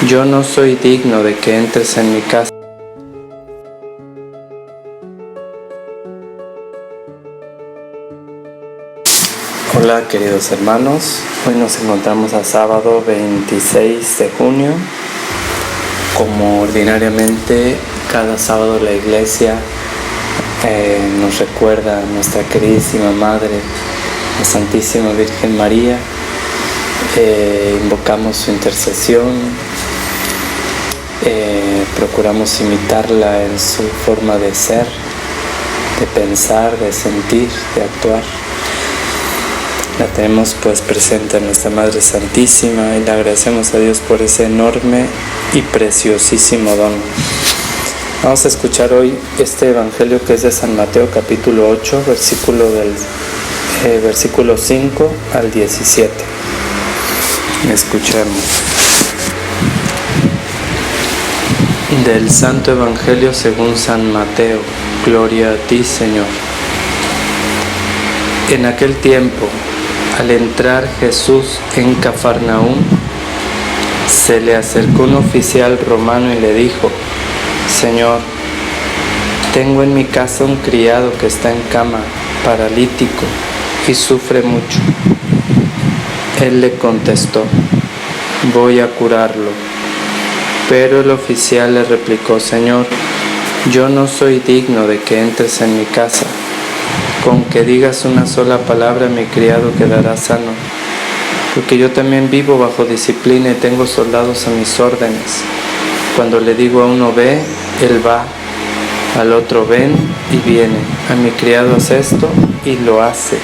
Yo no soy digno de que entres en mi casa. Hola queridos hermanos, hoy nos encontramos a sábado 26 de junio. Como ordinariamente cada sábado la iglesia nos recuerda a nuestra queridísima Madre, la Santísima Virgen María. Invocamos su intercesión, procuramos imitarla en su forma de ser, de pensar, de sentir, de actuar. La tenemos pues presente en nuestra Madre Santísima y le agradecemos a Dios por ese enorme y preciosísimo don. Vamos a escuchar hoy este evangelio que es de San Mateo capítulo 8, versículo 5 al 17. Escuchemos. Del Santo Evangelio según San Mateo. Gloria a ti, Señor. En aquel tiempo, al entrar Jesús en Cafarnaúm, se le acercó un oficial romano y le dijo: Señor, tengo en mi casa un criado que está en cama, paralítico, y sufre mucho. Él le contestó: voy a curarlo. Pero el oficial le replicó: Señor, yo no soy digno de que entres en mi casa. Con que digas una sola palabra, mi criado quedará sano, porque yo también vivo bajo disciplina y tengo soldados a mis órdenes. Cuando le digo a uno ve, él va, al otro ven y viene. A mi criado haz esto y lo hace.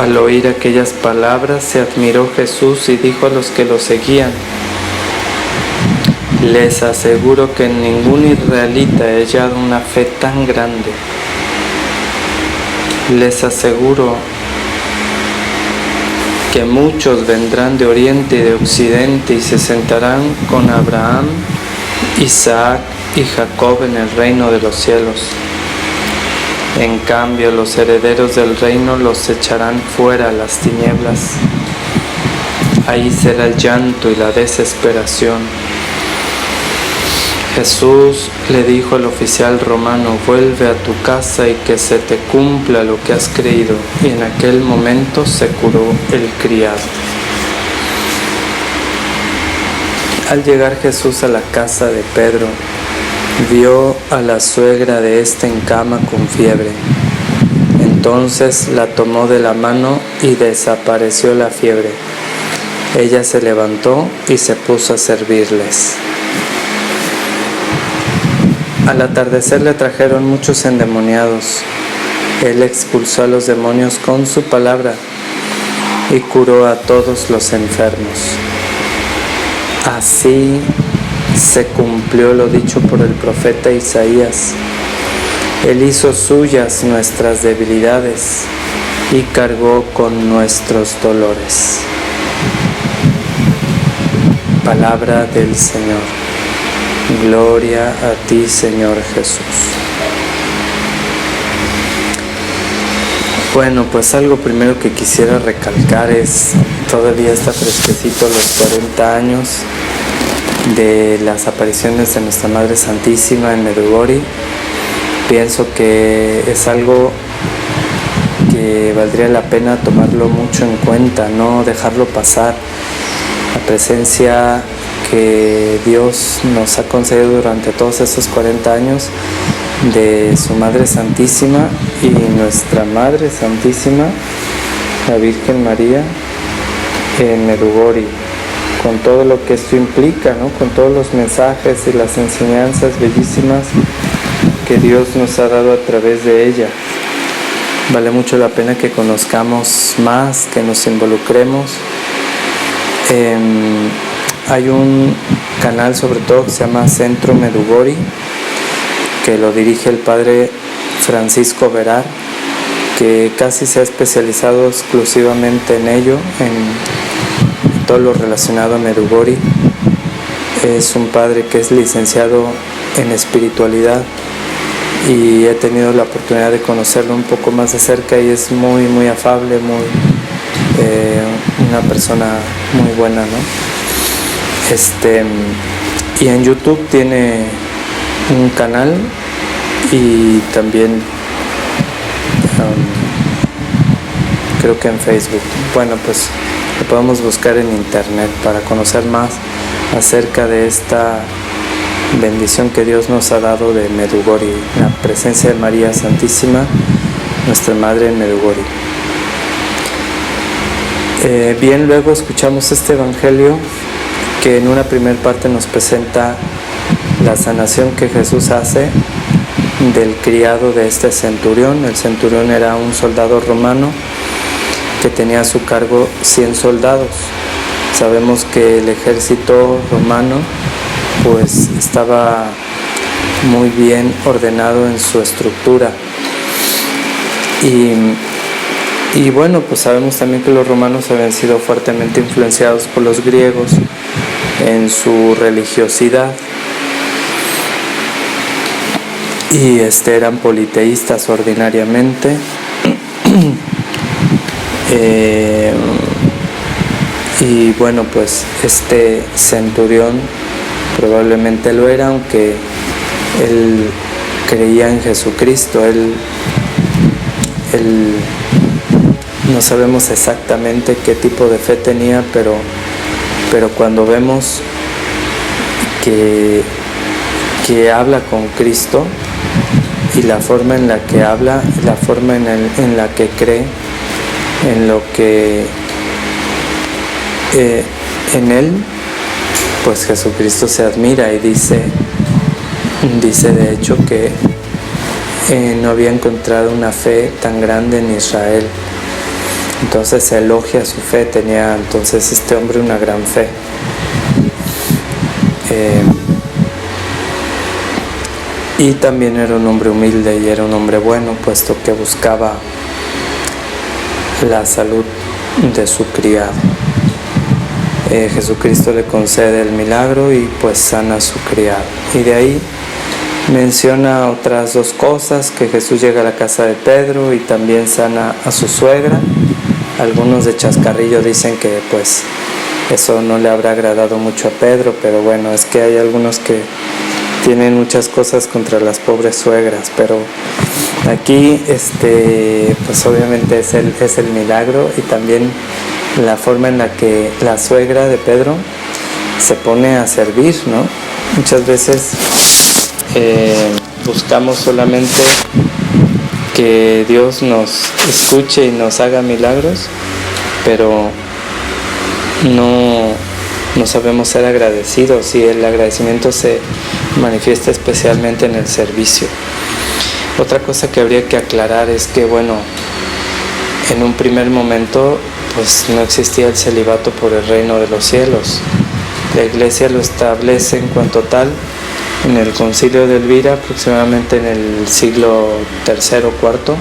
Al oír aquellas palabras se admiró Jesús y dijo a los que lo seguían: les aseguro que en ningún israelita he hallado una fe tan grande. Les aseguro que muchos vendrán de oriente y de occidente y se sentarán con Abraham, Isaac y Jacob en el reino de los cielos. En cambio, los herederos del reino los echarán fuera a las tinieblas. Ahí será el llanto y la desesperación. Jesús le dijo al oficial romano: vuelve a tu casa y que se te cumpla lo que has creído. Y en aquel momento se curó el criado. Al llegar Jesús a la casa de Pedro, vio a la suegra de éste en cama con fiebre. Entonces la tomó de la mano y desapareció la fiebre. Ella se levantó y se puso a servirles. Al atardecer le trajeron muchos endemoniados. Él expulsó a los demonios con su palabra y curó a todos los enfermos. Así se cumplió lo dicho por el profeta Isaías. Él hizo suyas nuestras debilidades y cargó con nuestros dolores. Palabra del Señor. Gloria a ti, Señor Jesús. Bueno, pues algo primero que quisiera recalcar es, todavía está fresquecito los 40 años de las apariciones de nuestra Madre Santísima en Medjugorje. Pienso que es algo que valdría la pena tomarlo mucho en cuenta, no dejarlo pasar. La presencia que Dios nos ha concedido durante todos estos 40 años de su Madre Santísima y nuestra Madre Santísima, la Virgen María, en Medjugorje, con todo lo que esto implica, ¿no? Con todos los mensajes y las enseñanzas bellísimas que Dios nos ha dado a través de ella. Vale mucho la pena que conozcamos más, que nos involucremos. Hay un canal sobre todo que se llama Centro Medjugorje, que lo dirige el padre Francisco Verar, que casi se ha especializado exclusivamente en ello, en todo lo relacionado a Medjugorje. Es un padre que es licenciado en espiritualidad y he tenido la oportunidad de conocerlo un poco más de cerca y es muy afable, una persona muy buena, ¿no? Y en YouTube tiene un canal y también creo que en Facebook. Bueno, pues lo podemos buscar en internet para conocer más acerca de esta bendición que Dios nos ha dado de Medjugorje, la presencia de María Santísima, nuestra Madre en Medjugorje. Bien, luego escuchamos este evangelio que en una primera parte nos presenta la sanación que Jesús hace del criado de este centurión. El centurión era un soldado romano que tenía a su cargo 100 soldados. Sabemos que el ejército romano pues estaba muy bien ordenado en su estructura y bueno, pues sabemos también que los romanos habían sido fuertemente influenciados por los griegos en su religiosidad y eran politeístas ordinariamente. Y bueno, pues este centurión probablemente lo era, aunque él creía en Jesucristo. Él no sabemos exactamente qué tipo de fe tenía, pero cuando vemos que habla con Cristo y la forma en la que habla, la forma en la que cree, en lo que en él, pues Jesucristo se admira y dice de hecho que no había encontrado una fe tan grande en Israel. Entonces elogia su fe. Tenía entonces este hombre una gran fe. Y también era un hombre humilde y era un hombre bueno, puesto que buscaba la salud de su criado. Jesucristo le concede el milagro y pues sana a su criado. Y de ahí menciona otras dos cosas: que Jesús llega a la casa de Pedro y también sana a su suegra. Algunos de chascarrillo dicen que pues eso no le habrá agradado mucho a Pedro, pero bueno, es que hay algunos que tienen muchas cosas contra las pobres suegras, pero aquí pues obviamente es el milagro y también la forma en la que la suegra de Pedro se pone a servir, ¿no? Muchas veces buscamos solamente que Dios nos escuche y nos haga milagros, pero no sabemos ser agradecidos, y el agradecimiento se manifiesta especialmente en el servicio. Otra cosa que habría que aclarar es que, bueno, en un primer momento pues no existía el celibato por el reino de los cielos. La Iglesia lo establece en cuanto tal en el Concilio de Elvira, aproximadamente en el siglo III o IV,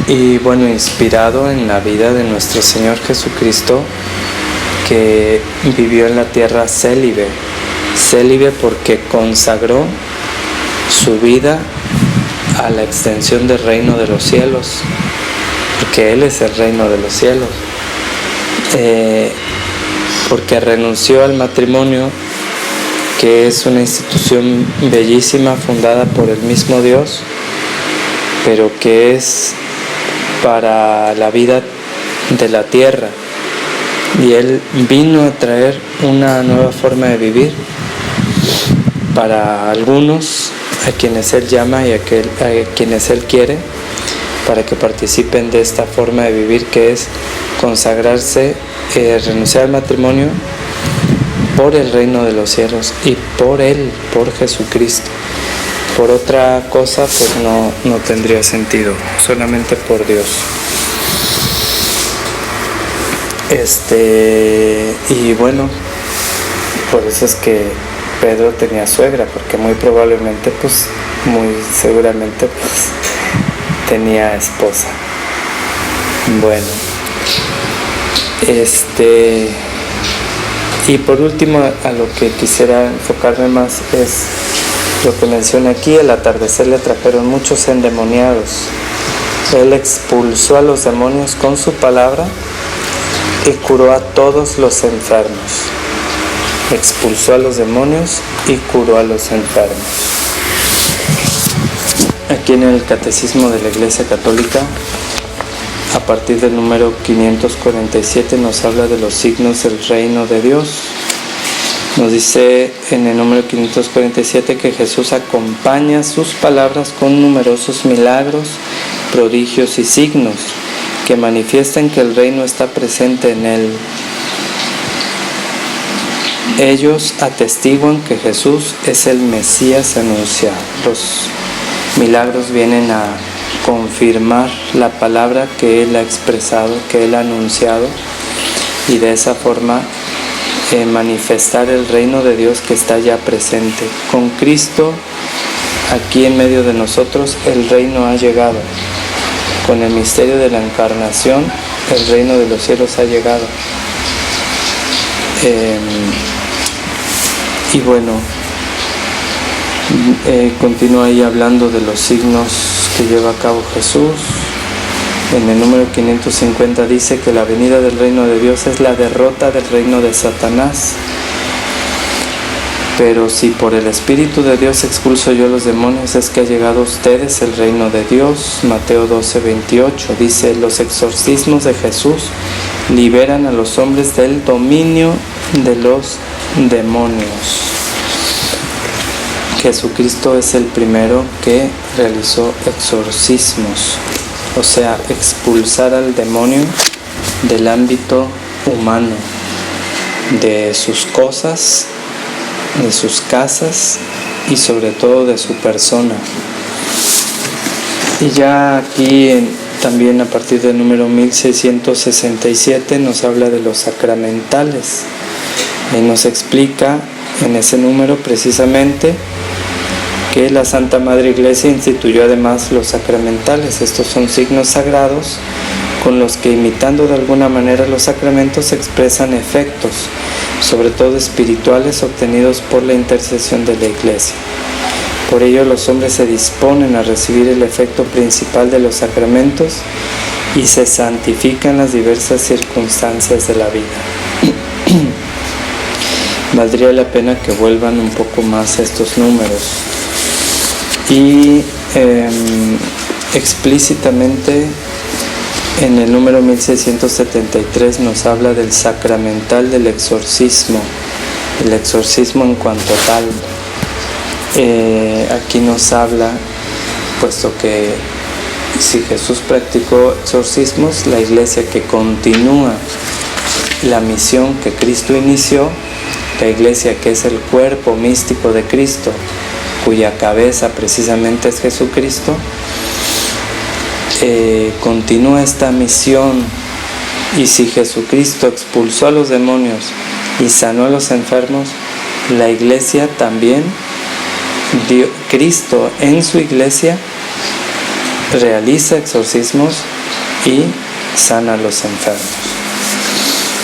y bueno, inspirado en la vida de nuestro Señor Jesucristo, que vivió en la tierra célibe porque consagró su vida a la extensión del reino de los cielos, porque Él es el reino de los cielos, porque renunció al matrimonio, que es una institución bellísima fundada por el mismo Dios, pero que es para la vida de la tierra, y Él vino a traer una nueva forma de vivir para algunos, a quienes Él llama y a quienes Él quiere, para que participen de esta forma de vivir, que es consagrarse, renunciar al matrimonio por el reino de los cielos y por Él, por Jesucristo. Por otra cosa pues no tendría sentido, solamente por Dios. Y bueno, por eso es que Pedro tenía suegra, porque muy probablemente, pues muy seguramente, pues tenía esposa. Bueno, y por último, a lo que quisiera enfocarme más es lo que menciona aquí: al atardecer le trajeron muchos endemoniados. Él expulsó a los demonios con su palabra y curó a todos los enfermos. Expulsó a los demonios y curó a los enfermos. Aquí en el Catecismo de la Iglesia Católica, a partir del número 547, nos habla de los signos del reino de Dios. Nos dice en el número 547 que Jesús acompaña sus palabras con numerosos milagros, prodigios y signos que manifiestan que el reino está presente en él. Ellos atestiguan que Jesús es el Mesías anunciado. Los milagros vienen a confirmar la palabra que Él ha expresado, que Él ha anunciado, y de esa forma manifestar el reino de Dios que está ya presente. Con Cristo aquí en medio de nosotros el reino ha llegado. Con el misterio de la encarnación el reino de los cielos ha llegado. Y bueno, continúa ahí hablando de los signos que lleva a cabo Jesús. En el número 550 dice que la venida del reino de Dios es la derrota del reino de Satanás. Pero si por el Espíritu de Dios expulso yo los demonios, es que ha llegado a ustedes el reino de Dios. Mateo 12:28 dice: los exorcismos de Jesús liberan a los hombres del dominio de los demonios. Jesucristo es el primero que realizó exorcismos, o sea, expulsar al demonio del ámbito humano, de sus cosas, de sus casas y sobre todo de su persona. Y ya aquí también a partir del número 1667 nos habla de los sacramentales. Y nos explica en ese número precisamente que la Santa Madre Iglesia instituyó además los sacramentales. Estos son signos sagrados con los que, imitando de alguna manera los sacramentos, expresan efectos, sobre todo espirituales, obtenidos por la intercesión de la Iglesia. Por ello los hombres se disponen a recibir el efecto principal de los sacramentos y se santifican las diversas circunstancias de la vida. Valdría la pena que vuelvan un poco más a estos números. Y explícitamente en el número 1673 nos habla del sacramental del exorcismo, el exorcismo en cuanto tal. Aquí nos habla, puesto que si Jesús practicó exorcismos, la Iglesia que continúa la misión que Cristo inició, la Iglesia que es el cuerpo místico de Cristo, cuya cabeza precisamente es Jesucristo, continúa esta misión. Y si Jesucristo expulsó a los demonios y sanó a los enfermos, la Iglesia también, Cristo en su Iglesia realiza exorcismos y sana a los enfermos.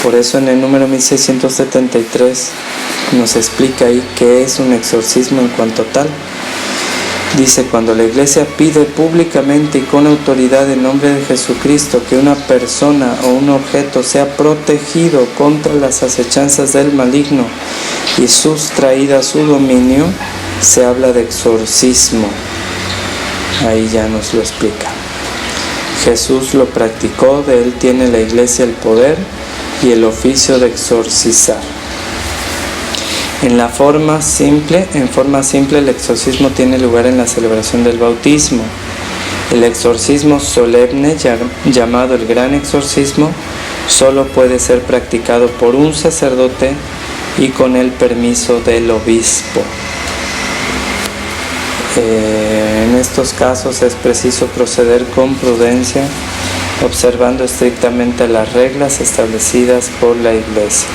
Por eso en el número 1673 nos explica ahí qué es un exorcismo en cuanto tal. Dice: cuando la Iglesia pide públicamente y con autoridad en nombre de Jesucristo que una persona o un objeto sea protegido contra las acechanzas del maligno y sustraída a su dominio, se habla de exorcismo. Ahí ya nos lo explica. Jesús lo practicó, de él tiene la Iglesia el poder y el oficio de exorcizar. En forma simple, el exorcismo tiene lugar en la celebración del bautismo. El exorcismo solemne, llamado el gran exorcismo, solo puede ser practicado por un sacerdote y con el permiso del obispo. En estos casos es preciso proceder con prudencia, observando estrictamente las reglas establecidas por la Iglesia.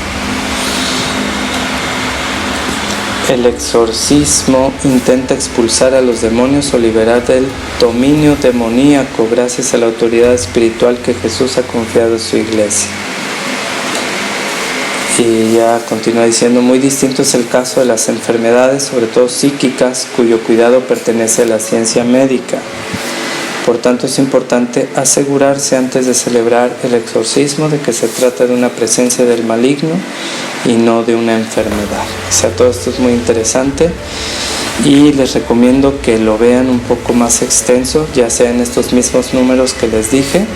El exorcismo intenta expulsar a los demonios o liberar del dominio demoníaco gracias a la autoridad espiritual que Jesús ha confiado a su Iglesia. Y ya continúa diciendo: muy distinto es el caso de las enfermedades, sobre todo psíquicas, cuyo cuidado pertenece a la ciencia médica. Por tanto, es importante asegurarse antes de celebrar el exorcismo de que se trata de una presencia del maligno y no de una enfermedad. O sea, todo esto es muy interesante y les recomiendo que lo vean un poco más extenso, ya sea en estos mismos números que les dije,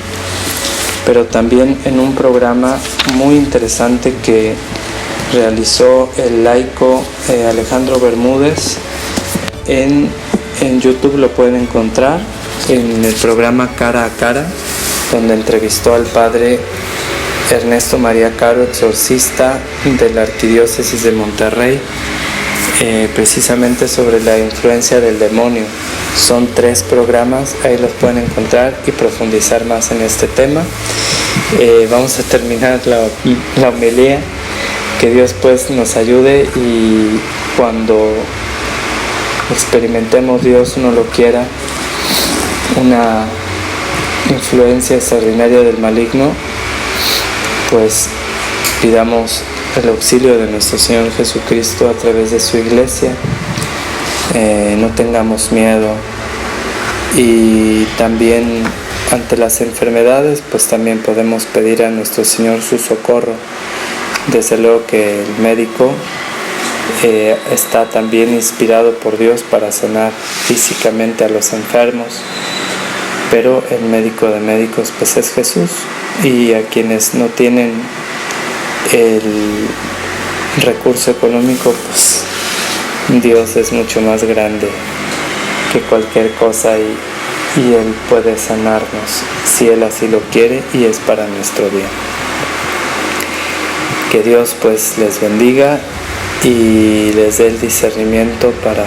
pero también en un programa muy interesante que realizó el laico Alejandro Bermúdez. En YouTube lo pueden encontrar en el programa Cara a Cara, donde entrevistó al padre Ernesto María Caro, exorcista de la Arquidiócesis de Monterrey, precisamente sobre la influencia del demonio. Son 3 programas, ahí los pueden encontrar y profundizar más en este tema. Vamos a terminar la homilía. Que Dios pues nos ayude, y cuando experimentemos, Dios no lo quiera, una influencia extraordinaria del maligno, pues pidamos el auxilio de nuestro Señor Jesucristo a través de su iglesia. No tengamos miedo, y también ante las enfermedades pues también podemos pedir a nuestro Señor su socorro. Desde luego que el médico está también inspirado por Dios para sanar físicamente a los enfermos, pero el médico de médicos pues es Jesús, y a quienes no tienen el recurso económico, pues Dios es mucho más grande que cualquier cosa, y Él puede sanarnos si Él así lo quiere y es para nuestro bien. Que Dios pues les bendiga y les dé el discernimiento para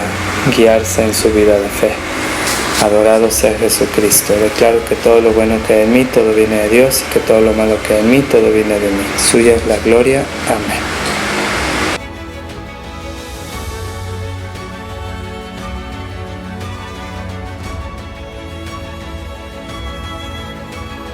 guiarse en su vida de fe. Adorado sea Jesucristo. Declaro que todo lo bueno que hay en mí, todo viene de Dios, y que todo lo malo que hay en mí, todo viene de mí. Suya es la gloria. Amén.